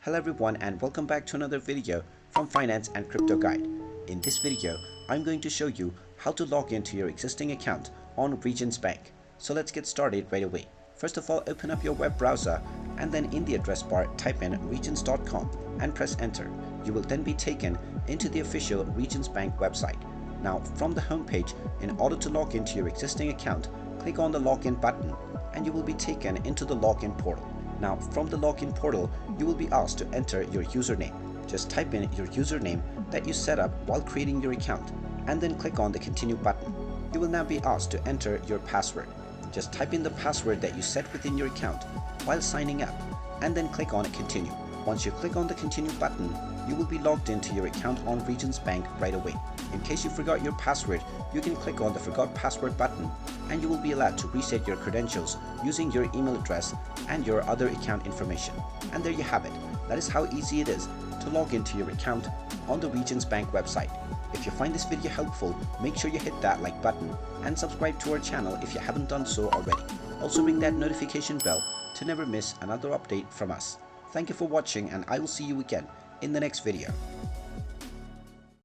Hello everyone and welcome back to another video from Finance and Crypto Guide. In this video, I'm going to show you how to log into your existing account on Regions Bank. So let's get started right away. First of all, open up your web browser and then in the address bar type in regions.com and press enter. You will then be taken into the official Regions Bank website. Now from the home page, in order to log into your existing account, click on the login button and you will be taken into the login portal. Now from the login portal, you will be asked to enter your username. Just type in your username that you set up while creating your account and then click on the continue button. You will now be asked to enter your password. Just type in the password that you set within your account while signing up and then click on continue. Once you click on the continue button, you will be logged into your account on Regions Bank right away. In case you forgot your password, you can click on the forgot password button and you will be allowed to reset your credentials using your email address and your other account information. And there you have it. That is how easy it is to log into your account on the Regions Bank website. If you find this video helpful, make sure you hit that like button and subscribe to our channel if you haven't done so already. Also ring that notification bell to never miss another update from us. Thank you for watching and I will see you again in the next video.